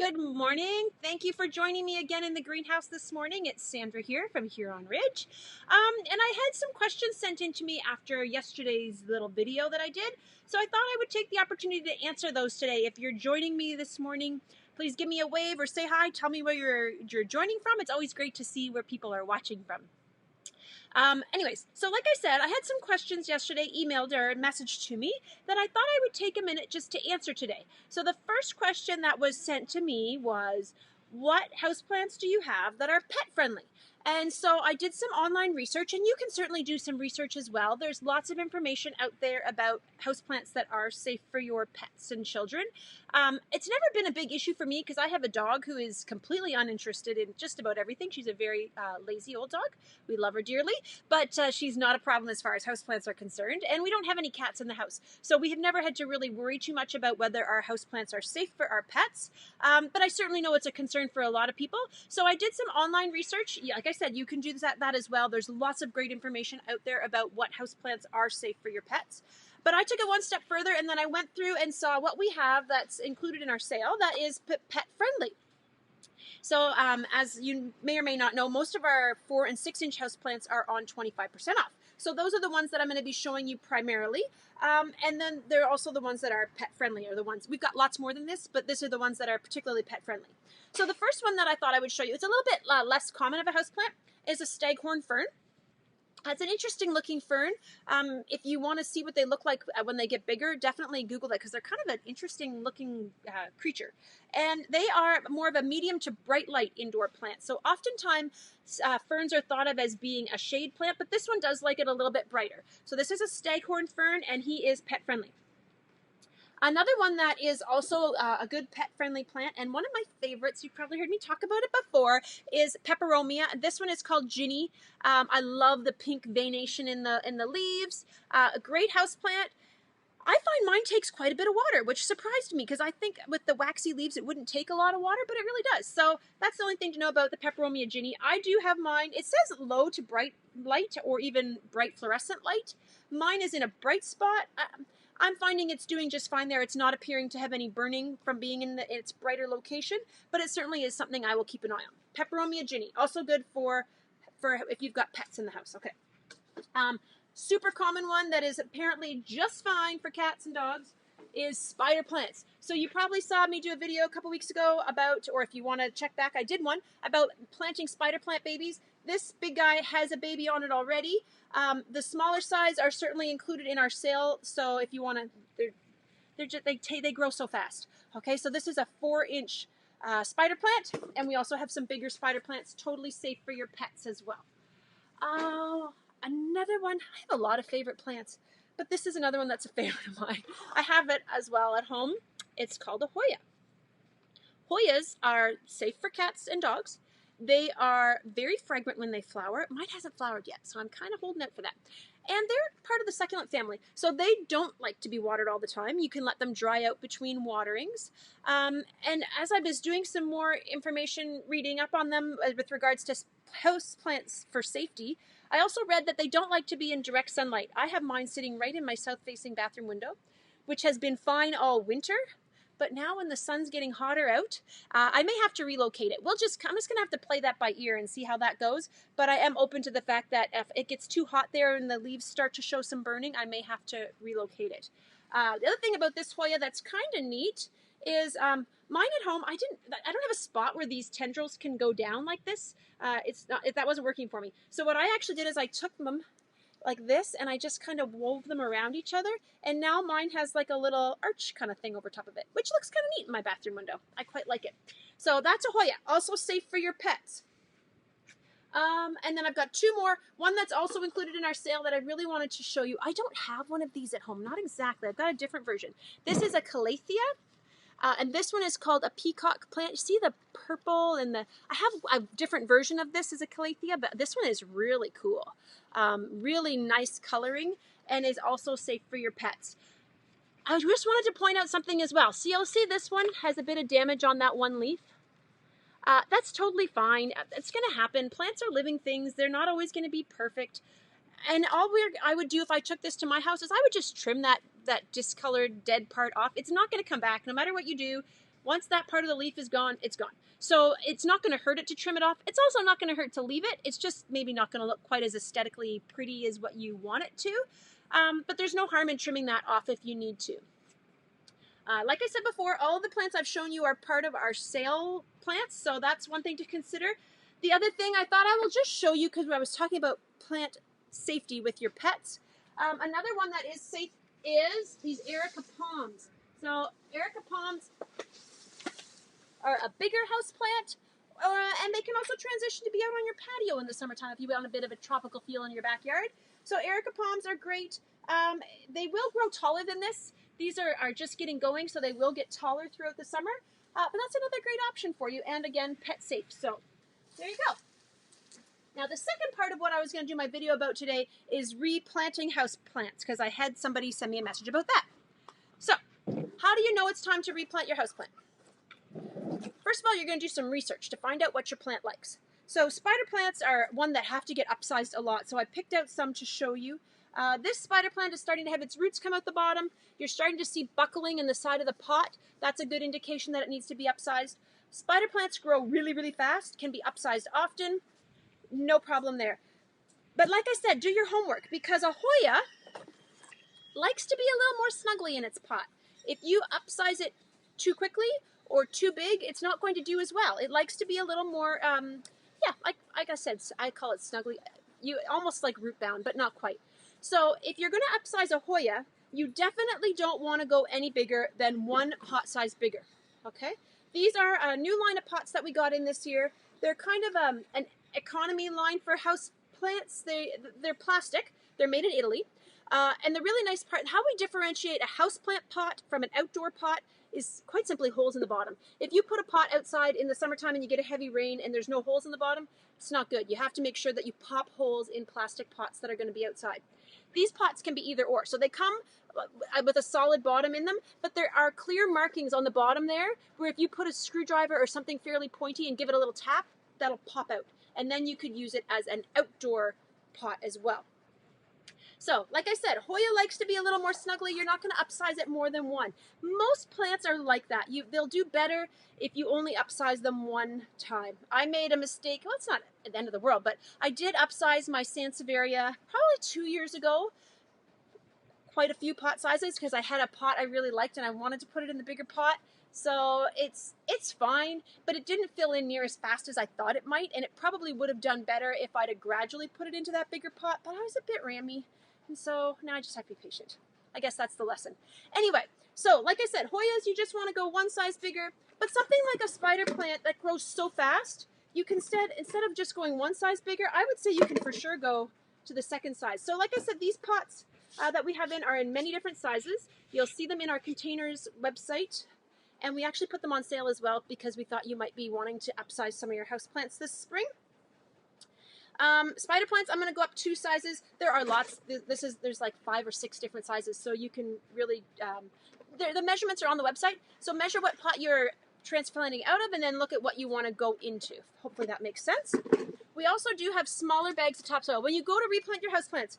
Good morning. Thank you for joining me again in the greenhouse this morning. It's Sandra here from Huron Ridge. And I had some questions sent in to me after yesterday's little video that I did. So I thought I would take the opportunity to answer those today. If you're joining me this morning, please give me a wave or say hi. Tell me where you're joining from. It's always great to see where people are watching from. Anyways, so like I said, I had some questions yesterday emailed or messaged to me that I thought I would take a minute just to answer today. So the first question that was sent to me was, what houseplants do you have that are pet friendly? And so I did some online research, and you can certainly do some research as well. There's lots of information out there about houseplants that are safe for your pets and children. It's never been a big issue for me because I have a dog who is completely uninterested in just about everything. She's a very lazy old dog. We love her dearly, but she's not a problem as far as houseplants are concerned, and we don't have any cats in the house. So we have never had to really worry too much about whether our houseplants are safe for our pets, but I certainly know it's a concern for a lot of people. So I did some online research. Yeah, like I said, you can do that as well. There's lots of great information out there about what houseplants are safe for your pets. But I took it one step further, and then I went through and saw what we have that's included in our sale that is pet friendly. So as you may or may not know, most of our 4- and 6-inch houseplants are on 25% off. So those are the ones that I'm going to be showing you primarily. And then there are also the ones that are pet friendly, or the ones, we've got lots more than this, but these are the ones that are particularly pet friendly. So the first one that I thought I would show you, it's a little bit less common of a houseplant, is a staghorn fern. It's an interesting looking fern. If you want to see what they look like when they get bigger, definitely Google that, because they're kind of an interesting looking creature. And they are more of a medium to bright light indoor plant. So oftentimes ferns are thought of as being a shade plant, but this one does like it a little bit brighter. So this is a staghorn fern, and he is pet friendly. Another one that is also a good pet-friendly plant, and one of my favorites, you've probably heard me talk about it before, is peperomia. This one is called Ginny. I love the pink veination in the leaves. A great house plant. I find mine takes quite a bit of water, which surprised me because I think with the waxy leaves it wouldn't take a lot of water, but it really does. So that's the only thing to know about the peperomia Ginny. I do have mine. It says low to bright light or even bright fluorescent light. Mine is in a bright spot. I'm finding it's doing just fine there. It's not appearing to have any burning from being in its brighter location, but it certainly is something I will keep an eye on. Peperomia Ginny, also good for if you've got pets in the house. Okay. Super common one that is apparently just fine for cats and dogs is spider plants. So you probably saw me do a video a couple weeks ago about, or if you want to check back, I did one about planting spider plant babies. This big guy has a baby on it already. The smaller size are certainly included in our sale. So if you want to, they grow so fast. Okay, so this is a 4-inch spider plant, and we also have some bigger spider plants, totally safe for your pets as well. Another one, I have a lot of favorite plants, but this is another one that's a favorite of mine. I have it as well at home. It's called a Hoya. Hoyas are safe for cats and dogs. They are very fragrant when they flower. Mine hasn't flowered yet, so I'm kind of holding out for that. And they're part of the succulent family, so they don't like to be watered all the time. You can let them dry out between waterings. And as I was doing some more information, reading up on them with regards to house plants for safety, I also read that they don't like to be in direct sunlight. I have mine sitting right in my south-facing bathroom window, which has been fine all winter. But now when the sun's getting hotter out, I may have to relocate it. I'm just going to have to play that by ear and see how that goes. But I am open to the fact that if it gets too hot there and the leaves start to show some burning, I may have to relocate it. The other thing about this Hoya that's kind of neat is mine at home, I don't have a spot where these tendrils can go down like this. That wasn't working for me. So what I actually did is I took them like this, and I just kind of wove them around each other, and now mine has like a little arch kind of thing over top of it, which looks kind of neat in my bathroom window. I quite like it. So that's a Hoya, also safe for your pets. And then I've got two more. One that's also included in our sale that I really wanted to show you. I don't have one of these at home, not exactly. I've got a different version. This is a Calathea. And this one is called a peacock plant. You see the purple and I have a different version of this as a Calathea, but this one is really cool. Really nice coloring, and is also safe for your pets. I just wanted to point out something as well. See this one has a bit of damage on that one leaf. That's totally fine. It's going to happen. Plants are living things. They're not always going to be perfect. And I would do if I took this to my house is I would just trim that discolored dead part off. It's not going to come back no matter what you do. Once that part of the leaf is gone, it's gone. So it's not going to hurt it to trim it off. It's also not going to hurt to leave it. It's just maybe not going to look quite as aesthetically pretty as what you want it to. But there's no harm in trimming that off if you need to. Like I said before, all of the plants I've shown you are part of our sale plants, so that's one thing to consider. The other thing I thought I will just show you, because I was talking about plant safety with your pets. Another one that is safe is these Erica palms. So Erica palms are a bigger house plant, and they can also transition to be out on your patio in the summertime if you want a bit of a tropical feel in your backyard. So Erica palms are great. They will grow taller than this. These are just getting going, so they will get taller throughout the summer. But that's another great option for you, and again, pet safe. So there you go. Now the second part of what I was going to do my video about today is replanting house plants, because I had somebody send me a message about that. So how do you know it's time to replant your house plant? First of all, you're going to do some research to find out what your plant likes. So spider plants are one that have to get upsized a lot, so I picked out some to show you. This spider plant is starting to have its roots come out the bottom. You're starting to see buckling in the side of the pot. That's a good indication that it needs to be upsized. Spider plants grow really, really fast, can be upsized often. No problem there. But like I said, do your homework, because a Hoya likes to be a little more snuggly in its pot. If you upsize it too quickly or too big, it's not going to do as well. It likes to be a little more, yeah, like I said, I call it snuggly. Almost like root bound, but not quite. So if you're going to upsize a Hoya, you definitely don't want to go any bigger than one pot size bigger, okay? These are a new line of pots that we got in this year. They're kind of an economy line for house plants. They're plastic. They're made in Italy. And the really nice part, how we differentiate a houseplant pot from an outdoor pot is quite simply holes in the bottom. If you put a pot outside in the summertime and you get a heavy rain and there's no holes in the bottom, it's not good. You have to make sure that you pop holes in plastic pots that are going to be outside. These pots can be either or. So they come with a solid bottom in them, but there are clear markings on the bottom there where if you put a screwdriver or something fairly pointy and give it a little tap, that'll pop out. And then you could use it as an outdoor pot as well. So, like I said, Hoya likes to be a little more snuggly. You're not going to upsize it more than one. Most plants are like that. They'll do better if you only upsize them one time. I made a mistake. Well, it's not at the end of the world, but I did upsize my Sansevieria probably 2 years ago. Quite a few pot sizes, because I had a pot I really liked and I wanted to put it in the bigger pot. So it's fine, but it didn't fill in near as fast as I thought it might, and it probably would have done better if I'd have gradually put it into that bigger pot, but I was a bit rammy. And so now I just have to be patient. I guess that's the lesson. Anyway, so like I said, Hoyas, you just want to go one size bigger, but something like a spider plant that grows so fast, you can instead of just going one size bigger, I would say you can for sure go to the second size. So like I said, these pots that we have are in many different sizes. You'll see them in our containers website, and we actually put them on sale as well because we thought you might be wanting to upsize some of your house plants this spring. Spider plants, I'm going to go up 2 sizes. There are lots. There's like 5 or 6 different sizes, so you can really, the measurements are on the website. So measure what pot you're transplanting out of and then look at what you want to go into. Hopefully that makes sense. We also do have smaller bags of topsoil. When you go to replant your houseplants,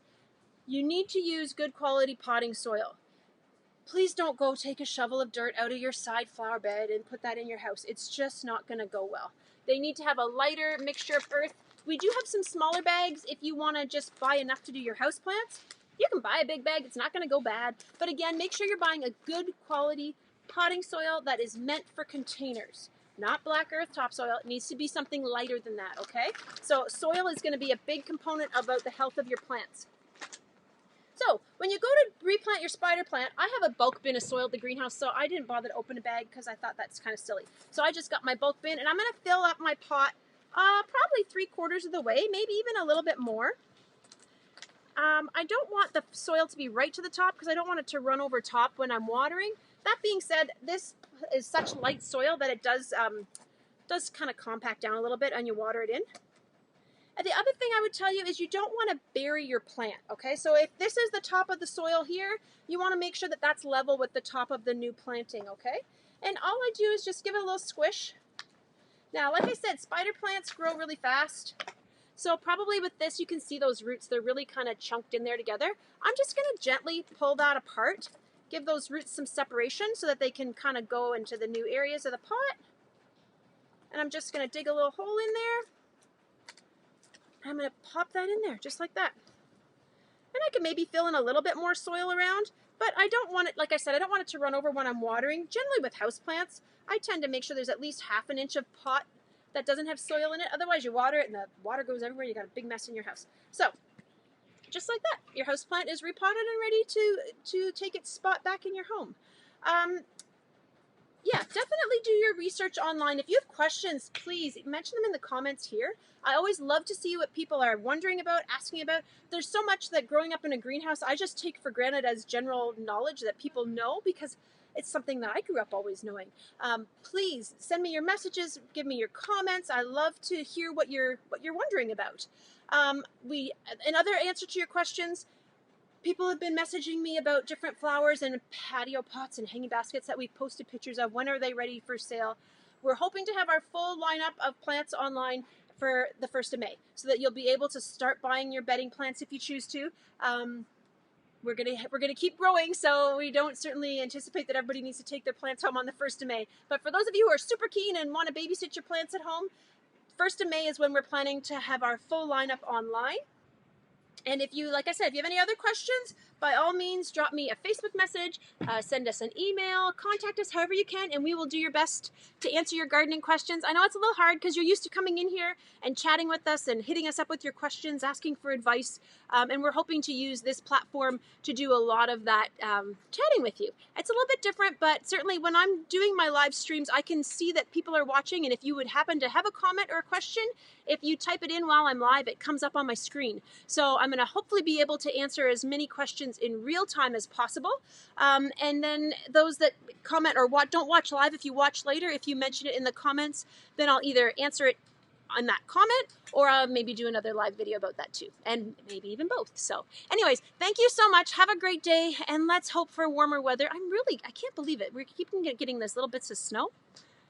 you need to use good quality potting soil. Please don't go take a shovel of dirt out of your side flower bed and put that in your house. It's just not going to go well. They need to have a lighter mixture of earth. We do have some smaller bags if you want to just buy enough to do your house plants. You can buy a big bag. It's not going to go bad. But again, make sure you're buying a good quality potting soil that is meant for containers. Not black earth topsoil. It needs to be something lighter than that, okay? So soil is going to be a big component about the health of your plants. So when you go to replant your spider plant, I have a bulk bin of soil at the greenhouse, so I didn't bother to open a bag because I thought that's kind of silly. So I just got my bulk bin, and I'm going to fill up my pot probably 3/4 of the way, maybe even a little bit more. I don't want the soil to be right to the top because I don't want it to run over top when I'm watering. That being said, this is such light soil that it does kind of compact down a little bit and you water it in. And the other thing I would tell you is you don't want to bury your plant, okay? So if this is the top of the soil here, you want to make sure that that's level with the top of the new planting, okay? And all I do is just give it a little squish. Now, like I said, spider plants grow really fast. So probably with this, you can see those roots. They're really kind of chunked in there together. I'm just going to gently pull that apart, give those roots some separation so that they can kind of go into the new areas of the pot. And I'm just going to dig a little hole in there. I'm going to pop that in there just like that. And I can maybe fill in a little bit more soil around, but I don't want it, like I said, I don't want it to run over when I'm watering. Generally with houseplants, I tend to make sure there's at least ½ an inch of pot that doesn't have soil in it. Otherwise you water it and the water goes everywhere. You got a big mess in your house. So just like that, your houseplant is repotted and ready to take its spot back in your home. Yeah, definitely do your research online. If you have questions, please mention them in the comments here. I always love to see what people are wondering about, asking about. There's so much that growing up in a greenhouse, I just take for granted as general knowledge that people know because it's something that I grew up always knowing. Please send me your messages, give me your comments. I love to hear what you're wondering about. Another answer to your questions, people have been messaging me about different flowers and patio pots and hanging baskets that we've posted pictures of. When are they ready for sale? We're hoping to have our full lineup of plants online for the 1st of May so that you'll be able to start buying your bedding plants if you choose to. We're gonna keep growing, so we don't certainly anticipate that everybody needs to take their plants home on the 1st of May. But for those of you who are super keen and want to babysit your plants at home, 1st of May is when we're planning to have our full lineup online. And if you, like I said, if you have any other questions, by all means, drop me a Facebook message, send us an email, contact us however you can, and we will do your best to answer your gardening questions. I know it's a little hard because you're used to coming in here and chatting with us and hitting us up with your questions, asking for advice, and we're hoping to use this platform to do a lot of that chatting with you. It's a little bit different, but certainly when I'm doing my live streams, I can see that people are watching, and if you would happen to have a comment or a question, if you type it in while I'm live, it comes up on my screen. So I'm going to hopefully be able to answer as many questions in real time as possible. And then those that comment or don't watch live, if you watch later, if you mention it in the comments, then I'll either answer it on that comment or I'll maybe do another live video about that too. And maybe even both. So anyways, thank you so much. Have a great day. And let's hope for warmer weather. I can't believe it. We're keeping getting those little bits of snow.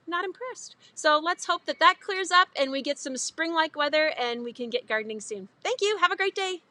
Not impressed. So let's hope that clears up and we get some spring-like weather and we can get gardening soon. Thank you. Have a great day.